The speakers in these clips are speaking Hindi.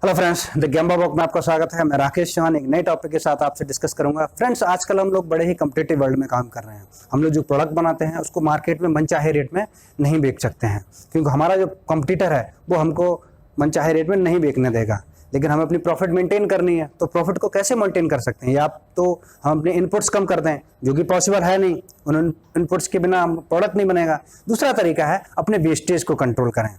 Hello friends, the gemba walk में आपका स्वागत है। मैं राकेश चौहान एक नए टॉपिक के साथ आपसे डिस्कस करूंगा। फ्रेंड्स, आजकल हम लोग बड़े ही कम्पिटिटिव वर्ल्ड में काम कर रहे हैं। हम लोग जो प्रोडक्ट बनाते हैं उसको मार्केट में मनचाहे रेट में नहीं बेच सकते हैं, क्योंकि हमारा जो कॉम्पिटिटर है वो हमको मनचाहे रेट में नहीं बेचने देगा। लेकिन हमें अपनी प्रॉफिट मेंटेन करनी है, तो प्रॉफिट को कैसे मेंटेन कर सकते हैं? या तो हम अपने इनपुट्स कम कर दें, जो कि पॉसिबल है नहीं। उन इनपुट्स के बिना प्रोडक्ट नहीं बनेगा। दूसरा तरीका है अपने वेस्टेज को कंट्रोल करें।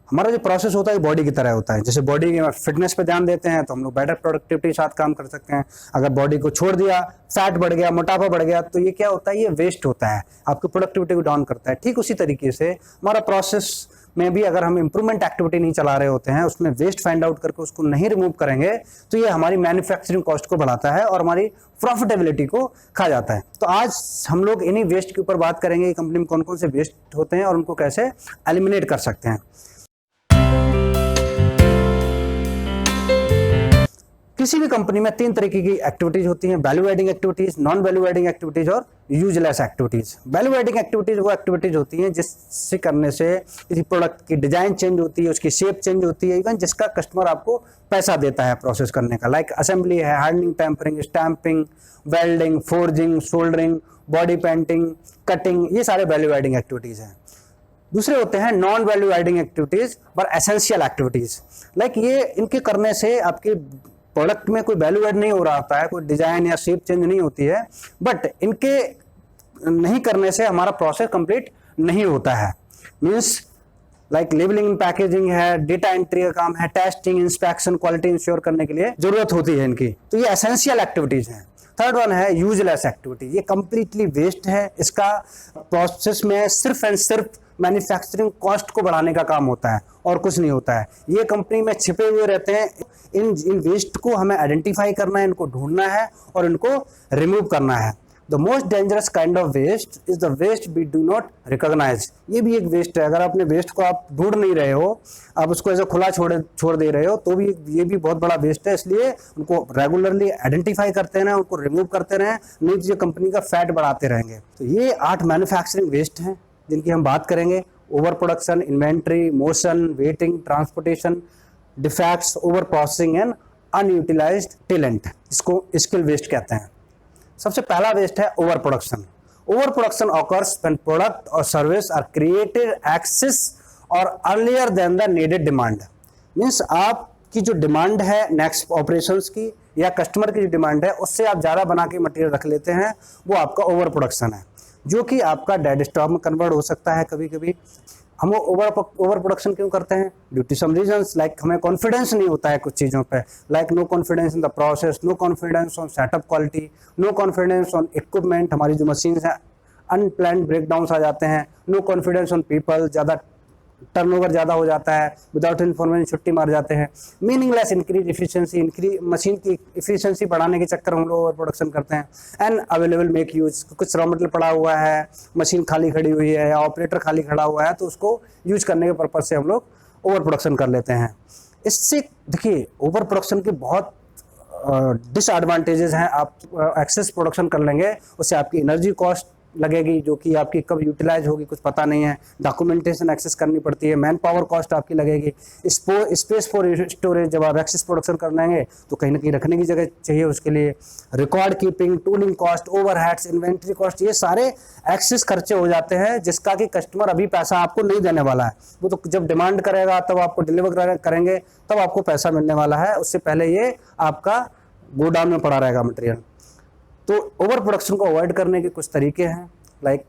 हमारा जो प्रोसेस होता है बॉडी की तरह होता है। जैसे बॉडी की फिटनेस पे ध्यान देते हैं तो हम लोग बेटर प्रोडक्टिविटी के साथ काम कर सकते हैं। अगर बॉडी को छोड़ दिया, फैट बढ़ गया, मोटापा बढ़ गया, तो ये क्या होता है? ये वेस्ट होता है, आपकी प्रोडक्टिविटी को डाउन करता है। ठीक उसी तरीके से हमारा प्रोसेस में भी अगर हम इंप्रूवमेंट एक्टिविटी नहीं चला रहे होते हैं, उसमें वेस्ट फाइंड आउट करके उसको नहीं रिमूव करेंगे, तो ये हमारी मैन्युफैक्चरिंग कॉस्ट को बढ़ाता है और हमारी प्रॉफिटेबिलिटी को खा जाता है। तो आज हम लोग इन्हीं वेस्ट के ऊपर बात करेंगे, कंपनी में कौन कौन से वेस्ट होते हैं और उनको कैसे एलिमिनेट कर सकते हैं। किसी भी कंपनी में तीन तरीके की एक्टिविटीज होती हैं: value adding activities, non value adding activities और useless activities. Value adding activities वो एक्टिविटीज होती हैं जिससे करने से किसी प्रोडक्ट की डिजाइन चेंज होती है, उसकी शेप चेंज होती है, इवन जिसका कस्टमर आपको पैसा देता है प्रोसेस करने का। लाइक असेंबली है, hardening, tempering, stamping, welding, forging, soldering, body painting, cutting, ये सारे वैल्यू एडिंग एक्टिविटीज हैं। दूसरे होते हैं नॉन वैल्यू एडिंग एक्टिविटीज पर एसेंशियल एक्टिविटीज। लाइक ये इनके करने से आपके प्रोडक्ट में कोई वैल्यू ऐड नहीं हो रहा होता है, कोई डिजाइन या शेप चेंज नहीं होती है, बट इनके नहीं करने से हमारा प्रोसेस कंप्लीट नहीं होता है। मींस लाइक लेबलिंग, पैकेजिंग है, डेटा एंट्री का काम है, टेस्टिंग, इंस्पेक्शन, क्वालिटी इंश्योर करने के लिए जरूरत होती है इनकी। तो ये एसेंशियल एक्टिविटीज हैं। थर्ड वन है यूजलेस एक्टिविटी। ये कंप्लीटली वेस्ट है। इसका प्रोसेस में सिर्फ एंड सिर्फ मैन्युफैक्चरिंग कॉस्ट को बढ़ाने का काम होता है और कुछ नहीं होता है। ये कंपनी में छिपे हुए रहते हैं। इन वेस्ट को हमें आइडेंटिफाई करना है, इनको ढूंढना है और इनको रिमूव करना है। The most dangerous kind of waste is the waste we do not recognise. ये भी एक वेस्ट है। अगर अपने वेस्ट को आप ढूंढ नहीं रहे हो, आप उसको ऐसे खुला छोड़ दे रहे हो, तो भी ये भी बहुत बड़ा वेस्ट है। इसलिए उनको रेगुलरली आइडेंटिफाई करते रहें, उनको रिमूव करते रहें, नहीं तो ये कंपनी का फैट बढ़ाते रहेंगे। तो ये 8 मैन्युफैक्चरिंग वेस्ट हैं जिनकी हम बात करेंगे: over production, inventory, motion, waiting, transportation, defects, over processing and unutilised talent. इसको स्किल वेस्ट कहते हैं। सबसे पहला वेस्ट है over production. Over production occurs when product और सर्विस आर क्रिएटेड एक्सेस और earlier than the needed demand. Means आपकी जो डिमांड है नेक्स्ट ऑपरेशंस की या कस्टमर की जो डिमांड है, उससे आप ज़्यादा बना के मटेरियल रख लेते हैं, वो आपका ओवर प्रोडक्शन है, जो कि आपका डेड स्टॉक में कन्वर्ट हो सकता है। कभी कभी हम ओवर प्रोडक्शन क्यों करते हैं? Due to some reasons. Like हमें कॉन्फिडेंस नहीं होता है कुछ चीज़ों पे। Like no confidence in the process, no confidence on setup quality, no confidence on equipment. हमारी जो मशीन्स हैं अनप्लान्ड ब्रेकडाउन्स आ जाते हैं। नो कॉन्फिडेंस ऑन पीपल, ज़्यादा टर्नओवर ज़्यादा हो जाता है, विदाउट इन्फॉर्मेशन छुट्टी मार जाते हैं। मीनिंगलेस इंक्रीज इफिशिएंसी, मशीन की इफिशिएंसी बढ़ाने के चक्कर हम लोग ओवर प्रोडक्शन करते हैं। एंड अवेलेबल मेक यूज, कुछ रॉ मटेरियल पड़ा हुआ है, मशीन खाली खड़ी हुई है या ऑपरेटर खाली खड़ा हुआ है, तो उसको यूज करने के पर्पज से हम लोग ओवर प्रोडक्शन कर लेते हैं। इससे देखिए ओवर प्रोडक्शन के बहुत डिसएडवांटेजेस हैं। आप एक्सेस प्रोडक्शन कर लेंगे, उससे आपकी एनर्जी कॉस्ट लगेगी, जो कि आपकी कब यूटिलाइज होगी कुछ पता नहीं है। डॉक्यूमेंटेशन एक्सेस करनी पड़ती है, मैन पावर कॉस्ट आपकी लगेगी। स्पेस फॉर स्टोरेज, जब आप एक्सेस प्रोडक्शन कर लेंगे तो कहीं ना कहीं रखने की जगह चाहिए उसके लिए। Record keeping, tooling cost, overheads, inventory cost, ये सारे एक्सेस खर्चे हो जाते हैं, जिसका कि कस्टमर अभी पैसा आपको नहीं देने वाला है। वो तो जब डिमांड करेगा तब आपको डिलीवर करेंगे, तब आपको पैसा मिलने वाला है। उससे पहले ये आपका गोडाउन में पड़ा रहेगा मटेरियल। तो ओवर प्रोडक्शन को अवॉइड करने के कुछ तरीके हैं। Like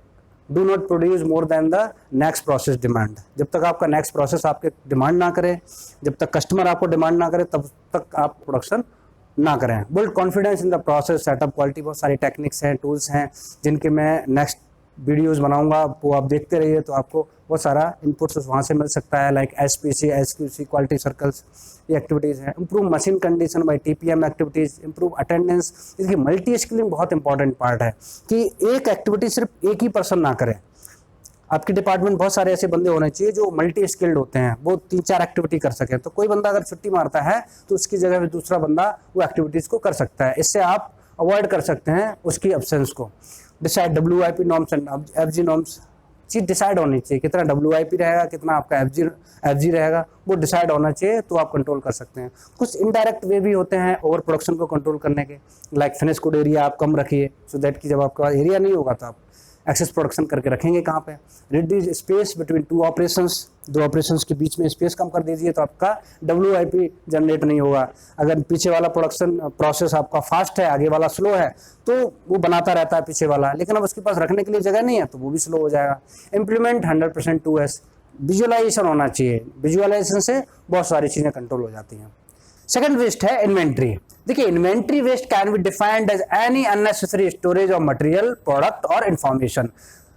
do not produce more than the next process demand. जब तक आपका नेक्स्ट प्रोसेस आपके डिमांड ना करे, जब तक कस्टमर आपको डिमांड ना करे, तब तक आप प्रोडक्शन ना करें। Build confidence in the process, setup quality. बहुत सारी टेक्निक्स हैं, टूल्स हैं, जिनके मैं नेक्स्ट वीडियोस बनाऊंगा, वो आप देखते रहिए, तो आपको बहुत सारा इनपुट्स वहाँ से मिल सकता है। Like SPC, SQC, quality circles, ये एक्टिविटीज़ हैं। Improve machine condition bye TPM activities, improve attendance. इसकी मल्टी स्किलिंग बहुत इंपॉर्टेंट पार्ट है कि एक एक्टिविटी सिर्फ एक ही पर्सन ना करे। आपके डिपार्टमेंट बहुत सारे ऐसे बंदे होने चाहिए जो मल्टी स्किल्ड होते हैं, वो 3-4 एक्टिविटी कर सकें। तो कोई बंदा अगर छुट्टी मारता है तो उसकी जगह पे दूसरा बंदा वो एक्टिविटीज़ को कर सकता है। इससे आप अवॉइड कर सकते हैं उसकी एब्सेंस को। Decide WIP norms and FG norms, cheese decide होनी चाहिए, कितना WIP रहेगा, कितना आपका FG रहेगा, वो डिसाइड होना चाहिए, तो आप कंट्रोल कर सकते हैं। कुछ इनडायरेक्ट वे भी होते हैं ओवर प्रोडक्शन को कंट्रोल करने के, लाइक फिनिश गुड एरिया आप कम रखिए, सो दैट कि जब आपका एरिया नहीं होगा तो आप एक्सेस प्रोडक्शन करके रखेंगे कहाँ पे। Reduce space between two operations, दो ऑपरेशंस के बीच में स्पेस कम कर दीजिए, तो आपका WIP जनरेट नहीं होगा। अगर पीछे वाला प्रोडक्शन प्रोसेस आपका फास्ट है, आगे वाला स्लो है, तो वो बनाता रहता है पीछे वाला, लेकिन अब उसके पास रखने के लिए जगह नहीं है तो वो भी स्लो हो जाएगा। इम्प्लीमेंट 100% 2S, विजुअलाइजेशन होना चाहिए, विजुअलाइजेशन से बहुत सारी चीज़ें कंट्रोल हो जाती हैं। सेकंड वेस्ट है इन्वेंट्री। देखिए, inventory waste can be defined as any unnecessary storage of material, product और इंफॉर्मेशन।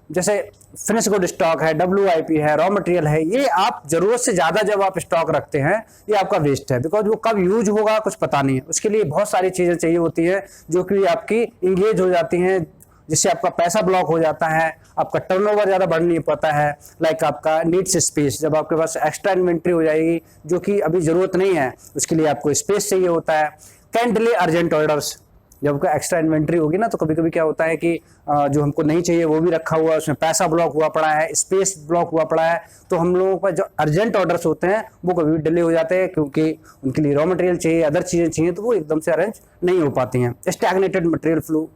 जैसे फिनिश गुड स्टॉक है, WIP है, रॉ मटेरियल है, ये आप जरूरत से ज़्यादा जब आप स्टॉक रखते हैं, ये आपका वेस्ट है, बिकॉज वो कब यूज होगा कुछ पता नहीं है। उसके लिए बहुत सारी चीज़ें चाहिए होती है जो कि आपकी इंगेज हो जाती हैं, जिससे आपका पैसा ब्लॉक हो जाता है, आपका टर्नओवर ज़्यादा बढ़ नहीं पाता है। लाइक आपका नीड्स स्पेस, जब आपके पास एक्स्ट्रा इन्वेंट्री हो जाएगी जो कि अभी ज़रूरत नहीं है, उसके लिए आपको स्पेस चाहिए होता है। कैन डिले अर्जेंट ऑर्डर्स, जब आपका एक्स्ट्रा इन्वेंट्री होगी ना, तो कभी कभी क्या होता है कि जो हमको नहीं चाहिए वो भी रखा हुआ है, उसमें पैसा ब्लॉक हुआ पड़ा है, स्पेस ब्लॉक हुआ पड़ा है, तो हम लोगों का जो अर्जेंट ऑर्डर्स होते हैं वो कभी भी डिले हो जाते हैं, क्योंकि उनके लिए रॉ मटेरियल चाहिए, अदर चीज़ें चाहिए, तो वो एकदम से अरेंज नहीं हो पाती हैं। स्टैग्नेटेड मटेरियल फ्लो,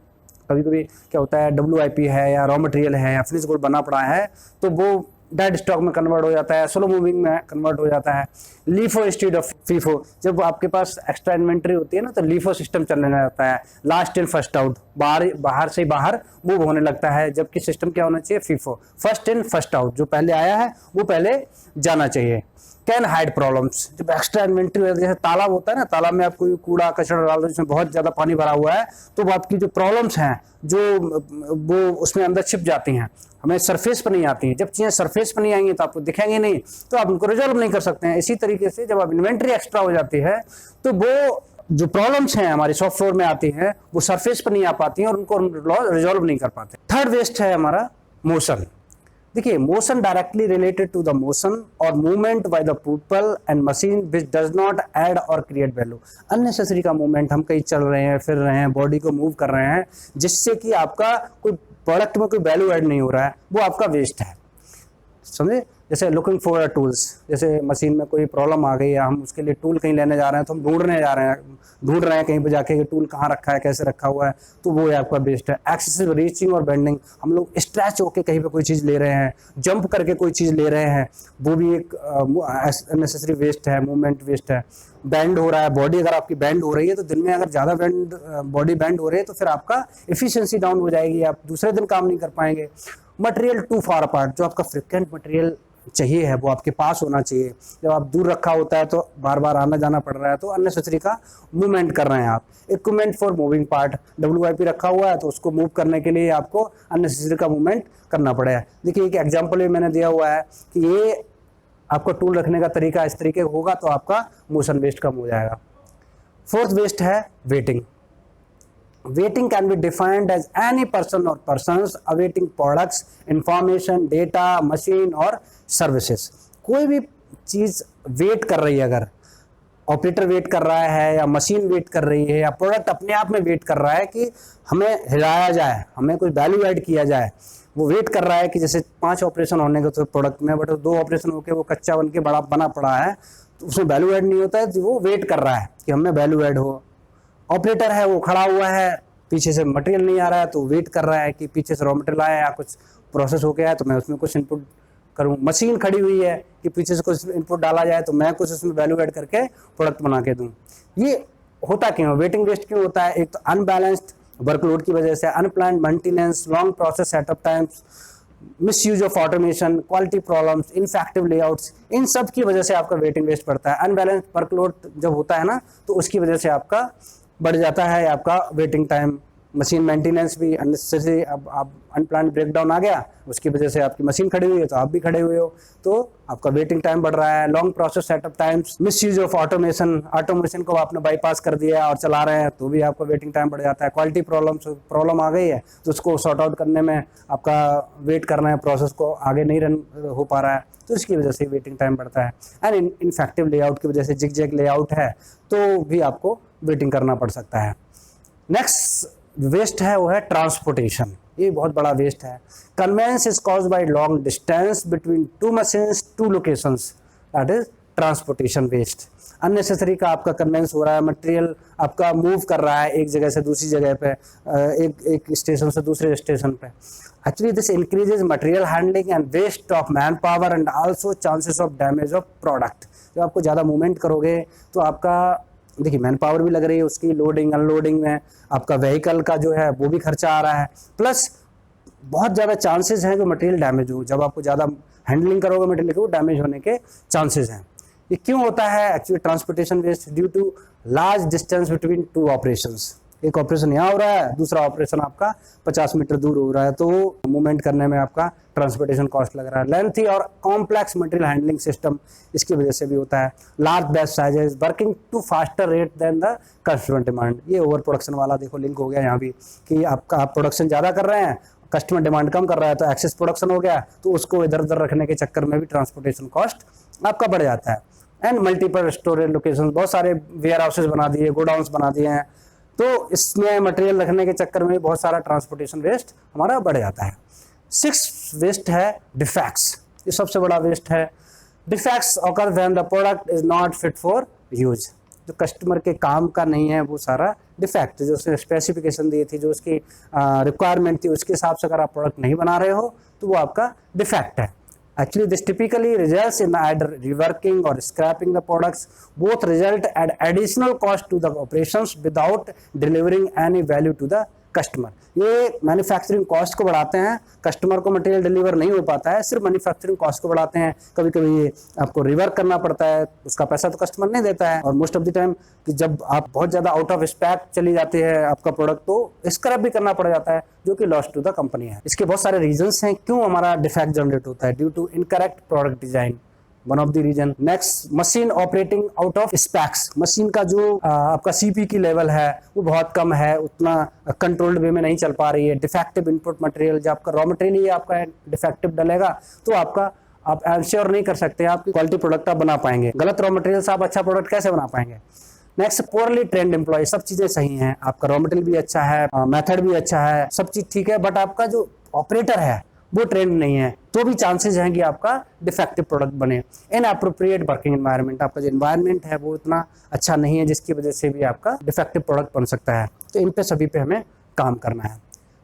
कभी कभी क्या होता है, WIP है या रॉ मटेरियल है या फिनिश गुड बना पड़ा है, तो वो डेड स्टॉक में कन्वर्ट हो जाता है, स्लो मूविंग में कन्वर्ट हो जाता है। लीफो इंस्टेड ऑफ फीफो, जब आपके पास एक्स्ट्रा इन्वेंट्री होती है ना, तो लीफो सिस्टम चलने लगता है। लास्ट इन फर्स्ट आउट, बाहर से बाहर मूव होने लगता है, जबकि सिस्टम क्या होना चाहिए, FIFO, first in first out, जो पहले आया है वो पहले जाना चाहिए। कैन हाइड प्रॉब्लम्स, जब एक्स्ट्रा इन्वेंट्री होती है, जैसे तालाब होता है ना, तालाब में आप कोई कूड़ा कचरा डाल दो जिसमें बहुत ज़्यादा पानी भरा हुआ है, तो वो आपकी जो प्रॉब्लम्स हैं जो वो उसमें अंदर छिप जाती हैं, हमें सरफेस पर नहीं आती हैं। जब चीज़ें सरफेस पर नहीं आएंगी तो आपको दिखेंगे नहीं, तो आप उनको रिजॉल्व नहीं कर सकते हैं। इसी तरीके से जब आप इन्वेंट्री एक्स्ट्रा हो जाती है, तो वो जो प्रॉब्लम्स हैं हमारी सॉफ्ट फ्लोर में आती हैं, वो सरफेस पर नहीं आ पाती हैं और उनको रिजॉल्व नहीं कर पाते। थर्ड वेस्ट है हमारा मोशन। देखिए, motion directly related to the motion और movement by the people and machine which does not add और क्रिएट वैल्यू। अननेसेसरी का मूवमेंट, हम कहीं चल रहे हैं, फिर रहे हैं, बॉडी को मूव कर रहे हैं, जिससे कि आपका कोई प्रोडक्ट में कोई वैल्यू ऐड नहीं हो रहा है, वो आपका वेस्ट है। समझे? जैसे लुकिंग फॉर टूल्स, जैसे मशीन में कोई प्रॉब्लम आ गई है, हम उसके लिए टूल कहीं लेने जा रहे हैं, तो हम ढूंढ रहे हैं कहीं पर जाके कि टूल कहाँ रखा है, कैसे रखा हुआ है, तो वो आपका बेस्ट है। एक्सेसिव रीचिंग और बेंडिंग, हम लोग स्ट्रेच होकर कहीं पे कोई चीज़ ले रहे हैं, जंप करके कोई चीज़ ले रहे हैं, वो भी एक अननेसेसरी वेस्ट है, मूवमेंट वेस्ट है। बैंड हो रहा है बॉडी, अगर आपकी बैंड हो रही है, तो दिन में अगर ज़्यादा बॉडी बैंड हो रही है, तो फिर आपका एफिशिएंसी डाउन हो जाएगी, आप दूसरे दिन काम नहीं कर पाएंगे। मटेरियल टू फार अपार्ट, जो आपका फ्रिक्वेंट मटेरियल चाहिए है वो आपके पास होना चाहिए। जब आप दूर रखा होता है तो बार बार आना जाना पड़ रहा है, तो अननेसेसरी का मूवमेंट कर रहे हैं आप। Equipment for moving part, WIP रखा हुआ है तो उसको मूव करने के लिए आपको अननेसेसरी का मूवमेंट करना पड़ेगा। देखिए, एक एग्जाम्पल भी मैंने दिया हुआ है कि ये आपका टूल रखने का तरीका इस तरीके का होगा, तो आपका मोशन वेस्ट कम हो जाएगा। फोर्थ वेस्ट है waiting. Waiting can be defined as any person or persons awaiting products, information, data, machine और services। कोई भी चीज़ वेट कर रही है, अगर ऑपरेटर वेट कर रहा है या मशीन वेट कर रही है या प्रोडक्ट अपने आप में वेट कर रहा है कि हमें हिलाया जाए, हमें कोई वैल्यू ऐड किया जाए, वो वेट कर रहा है कि जैसे 5 ऑपरेशन होने के तो प्रोडक्ट में, बट 2 ऑपरेशन होकर वो कच्चा बन के बना पड़ा है, तो उसमें वैल्यू ऐड नहीं होता है, तो वो वेट कर रहा है कि हमें वैल्यू ऐड हो। ऑपरेटर है वो खड़ा हुआ है, पीछे से मटेरियल नहीं आ रहा है, तो वेट कर रहा है कि पीछे से रॉ मटेरियल आया या कुछ प्रोसेस हो गया है तो मैं उसमें कुछ इनपुट करूँ। मशीन खड़ी हुई है कि पीछे से कुछ इनपुट डाला जाए तो मैं कुछ उसमें वैल्यू ऐड करके प्रोडक्ट बना के दूँ। ये होता क्यों, वेटिंग वेस्ट क्यों होता है? एक तो अनबैलेंस्ड वर्कलोड की वजह से, unplanned maintenance, long process setup times, misuse of automation, quality problems, ineffective layouts, इन सब की वजह से आपका वेटिंग वेस्ट बढ़ता है। अनबैलेंस्ड वर्कलोड जब होता है ना, तो उसकी वजह से आपका बढ़ जाता है आपका वेटिंग टाइम। मशीन मेंटेनेंस भी अननेसेसरी, अब आप अनप्लान्ड ब्रेकडाउन आ गया, उसकी वजह से आपकी मशीन खड़ी हुई है तो आप भी खड़े हुए हो, तो आपका वेटिंग टाइम बढ़ रहा है। Long process setup times, misuse of automation को आपने बाईपास कर दिया और चला रहे हैं तो भी आपका वेटिंग टाइम बढ़ जाता है। क्वालिटी प्रॉब्लम आ गई है तो उसको सॉर्ट आउट करने में आपका वेट करना है, प्रोसेस को आगे नहीं रन हो पा रहा है, तो इसकी वजह से वेटिंग टाइम बढ़ता है। एंड इनफेक्टिव लेआउट की वजह से, जिग लेआउट है तो भी आपको वेटिंग करना पड़ सकता है। नेक्स्ट वेस्ट है वो है ट्रांसपोर्टेशन। ये बहुत बड़ा वेस्ट है। Conveyance is caused by long distance between two machines two locations, that is transportation waste. Unnecessary का आपका कन्वेंस हो रहा है, मटेरियल आपका मूव कर रहा है एक जगह से दूसरी जगह पे, एक स्टेशन से दूसरे स्टेशन पे। Actually this increases material handling and waste of man power and also chances of damage of product. जब आपको ज़्यादा मूवमेंट करोगे तो आपका देखिए मैन पावर भी लग रही है, उसकी लोडिंग अनलोडिंग में आपका व्हीकल का जो है वो भी खर्चा आ रहा है, प्लस बहुत ज़्यादा चांसेस हैं जो मटेरियल डैमेज हो। जब आपको ज़्यादा हैंडलिंग करोगे मटेरियल के, वो डैमेज होने के चांसेस हैं। ये क्यों होता है? Actually transportation waste due to large distance between two operations. एक ऑपरेशन यहाँ हो रहा है, दूसरा ऑपरेशन आपका 50 मीटर दूर हो रहा है, तो मूवमेंट करने में आपका ट्रांसपोर्टेशन कॉस्ट लग रहा है। लेंथी और कॉम्प्लेक्स मटेरियल हैंडलिंग सिस्टम, इसकी वजह से भी होता है। Large batch sizes working to faster rate than the customer demand. ये ओवर प्रोडक्शन वाला देखो लिंक हो गया यहाँ भी, कि आप प्रोडक्शन ज़्यादा कर रहे हैं, कस्टमर डिमांड कम कर रहा है, तो एक्सेस प्रोडक्शन हो गया, तो उसको इधर उधर रखने के चक्कर में भी ट्रांसपोर्टेशन कॉस्ट आपका बढ़ जाता है। एंड मल्टीपल स्टोरेज लोकेशन, बहुत सारे वेयर हाउसेज बना दिए, गोडाउन्स बना दिए हैं, तो इसमें मटेरियल रखने के चक्कर में बहुत सारा ट्रांसपोर्टेशन वेस्ट हमारा बढ़ जाता है। 6 वेस्ट है डिफेक्ट्स, ये सबसे बड़ा वेस्ट है। Defects occur when the product is not fit for use, जो कस्टमर के काम का नहीं है वो सारा डिफेक्ट, जो उसने स्पेसिफिकेशन दी थी, जो उसकी रिक्वायरमेंट थी, उसके हिसाब से अगर आप प्रोडक्ट नहीं बना रहे हो तो वो आपका डिफेक्ट है। Actually, this typically results in either reworking or scrapping the products. Both result at additional cost to the operations without delivering any value to the customer. ये मैन्युफैक्चरिंग कॉस्ट को बढ़ाते हैं, कस्टमर को मटेरियल डिलीवर नहीं हो पाता है, सिर्फ मैन्युफैक्चरिंग कॉस्ट को बढ़ाते हैं। कभी कभी आपको रिवर्क करना पड़ता है, उसका पैसा तो कस्टमर नहीं देता है, और मोस्ट ऑफ द टाइम कि जब आप बहुत ज़्यादा आउट ऑफ स्पेक चली जाती है आपका प्रोडक्ट, तो स्क्रैप भी करना पड़ जाता है, जो कि लॉस टू द कंपनी है। इसके बहुत सारे रीजंस हैं क्यों हमारा डिफेक्ट जनरेट होता है, due to incorrect product design, one of the reason. Next, machine operating out of specs, machine का जो आपका सीपी की लेवल है वो बहुत कम है, उतना कंट्रोल्ड वे में नहीं चल पा रही है। डिफेक्टिव इनपुट मटेरियल, जब आपका रॉ मटेरियल ही आपका डिफेक्टिव डलेगा तो आप एंश्योर नहीं कर सकते आपकी क्वालिटी प्रोडक्ट आप बना पाएंगे। गलत रॉ मटेरियल से आप अच्छा प्रोडक्ट कैसे बना पाएंगे? नेक्स्ट, पोरली ट्रेंड एम्प्लॉय, सब चीज़ें सही हैं, आपका रॉ मटेरियल भी अच्छा है, मेथड भी अच्छा है, सब चीज़ ठीक है, बट आपका जो ऑपरेटर है वो ट्रेंड नहीं है, तो भी चांसेस हैं कि आपका डिफेक्टिव प्रोडक्ट बने। इनएप्रोप्रिएट वर्किंग एनवायरनमेंट, आपका जो एनवायरनमेंट है वो इतना अच्छा नहीं है, जिसकी वजह से भी आपका डिफेक्टिव प्रोडक्ट बन सकता है। तो इन पे सभी पे हमें काम करना है।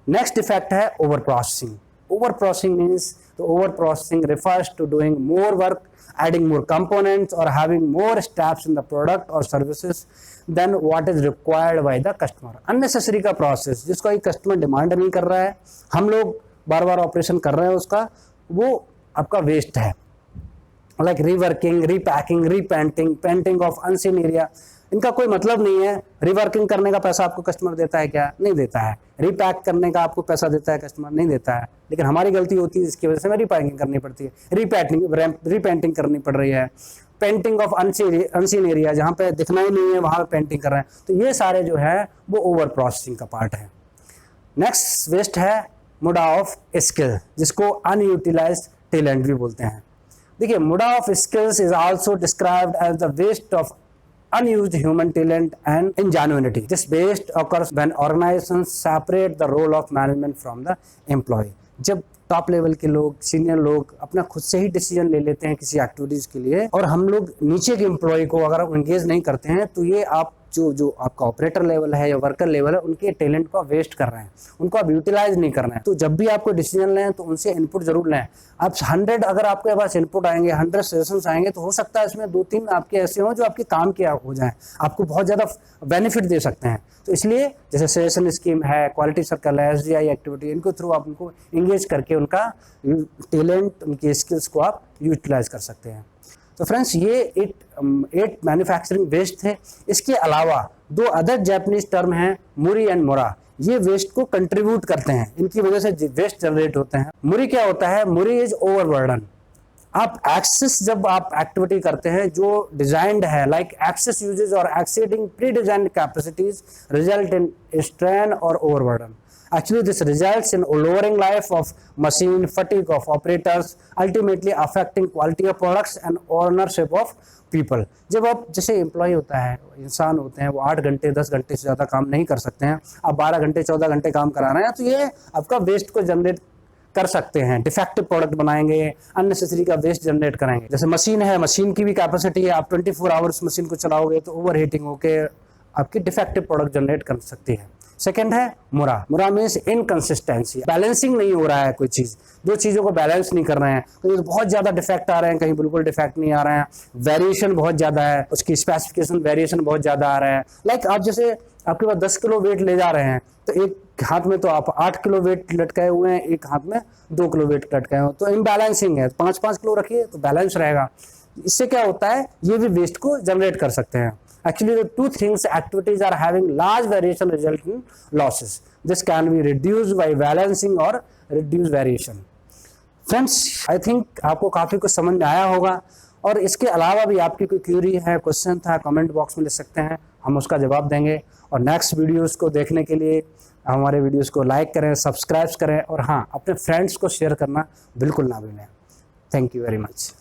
नेक्स्ट डिफेक्ट है over processing. Over processing means, तो over processing refers to doing more work, adding more components or having more steps in the product or services than what is required by the customer. Unnecessary का प्रोसेस, जिसको एक कस्टमर डिमांड नहीं कर रहा है, हम लोग बार बार ऑपरेशन कर रहे हैं उसका, वो आपका वेस्ट है। Like reworking, repacking, repainting, painting of unseen area, इनका कोई मतलब नहीं है। रिवर्किंग करने का पैसा आपको कस्टमर देता है क्या? नहीं देता है। रीपैक करने का आपको पैसा देता है कस्टमर? नहीं देता है। लेकिन हमारी गलती होती है, जिसकी वजह से हमें रीपैकिंग करनी पड़ती है, रीपेंटिंग करनी पड़ रही है, पेंटिंग ऑफ अनसीन एरिया, जहाँ पे दिखना ही नहीं है वहाँ पे पेंटिंग कर रहे हैं। तो ये सारे जो है वो ओवर प्रोसेसिंग का पार्ट है। नेक्स्ट वेस्ट है मुडा ऑफ स्किल, जिसको अनयूटिलाइज्ड टैलेंट भी बोलते हैं। देखिए, muda of skills is also described as the waste of unused human talent and ingenuity. This waste occurs when organizations separate the role of management from the employee. जब टॉप लेवल के लोग, सीनियर लोग अपना खुद से ही डिसीजन ले लेते हैं किसी एक्टिविटीज के लिए, और हम लोग नीचे के एम्प्लॉय को अगर एंगेज नहीं करते हैं, तो ये आप जो आपका ऑपरेटर लेवल है या वर्कर लेवल है, उनके टैलेंट को वेस्ट कर रहे हैं, उनको आप यूटिलाइज नहीं कर रहे हैं। तो जब भी आपको डिसीजन लें तो उनसे इनपुट जरूर लें। आप 100 अगर आपके पास इनपुट आएंगे, 100 सजेशंस आएंगे, तो हो सकता है इसमें 2-3 आपके ऐसे हों जो आपके काम के हो जाएं, आपको बहुत ज़्यादा बेनिफिट दे सकते हैं। तो इसलिए जैसे सजेशन स्कीम है, क्वालिटी सर्कल है, SDI एक्टिविटी, इनको थ्रू आप उनको इंगेज करके उनका टैलेंट, उनकी स्किल्स को आप यूटिलाइज कर सकते हैं। तो फ्रेंड्स, ये 8 मैन्युफैक्चरिंग वेस्ट थे। इसके अलावा 2 अदर जापानीज टर्म हैं, मुरी एंड मोरा। ये वेस्ट को कंट्रीब्यूट करते हैं, इनकी वजह से वेस्ट जनरेट होते हैं। मुरी क्या होता है? मुरी इज ओवरबर्डन। आप एक्सेस, जब आप एक्टिविटी करते हैं जो डिजाइंड है, लाइक एक्सेस यूजेज और exceeding pre designed capacities result in strain और overburden. Actually, this results in lowering life of machine, fatigue of operators, ultimately affecting quality of products and ownership of people. जब आप जैसे एम्प्लॉय होता है, इंसान होते हैं, वो 8 घंटे 10 घंटे से ज़्यादा काम नहीं कर सकते हैं, आप 12 घंटे 14 घंटे काम करा रहे हैं, तो ये आपका वेस्ट को जनरेट कर सकते हैं, डिफेक्टिव प्रोडक्ट बनाएंगे, अननेसेसरी का वेस्ट जनरेट करेंगे। जैसे मशीन है, मशीन की भी कैपेसिटी है, आप 24 आवर्स मशीन को चलाओगे तो ओवर हीटिंग होकर आपकी डिफेक्टिव प्रोडक्ट जनरेट कर सकती है। सेकंड है मुरा। मुरा मीन्स इनकंसिस्टेंसी, बैलेंसिंग नहीं हो रहा है कोई चीज़, दो चीज़ों को बैलेंस नहीं कर रहे हैं, कहीं बहुत ज़्यादा डिफेक्ट आ रहे हैं, कहीं बिल्कुल डिफेक्ट नहीं आ रहे हैं, वेरिएशन बहुत ज़्यादा है, उसकी स्पेसिफिकेशन वेरिएशन बहुत ज़्यादा आ रहा है। लाइक आप जैसे आपके पास 10 किलो वेट ले जा रहे हैं, तो एक हाथ में तो आप 8 किलो वेट लटकाए हुए हैं, एक हाथ में 2 किलो वेट लटकाए हुए, तो इम्बैलेंसिंग है। 5-5 किलो रखिए तो बैलेंस रहेगा। इससे क्या होता है, ये भी वेस्ट को जनरेट कर सकते हैं। Actually, the two things activities are having large variation result in losses. This can be reduced by balancing or reduce variation. Friends, I think आपको काफ़ी कुछ समझ में आया होगा, और इसके अलावा भी आपकी कोई क्यूरी है, क्वेश्चन था, कमेंट बॉक्स में लिख सकते हैं, हम उसका जवाब देंगे। और नेक्स्ट वीडियोस को देखने के लिए हमारे वीडियोस को लाइक करें, सब्सक्राइब करें, और हाँ, अपने फ्रेंड्स को शेयर करना बिल्कुल ना भूलें। Thank you very much.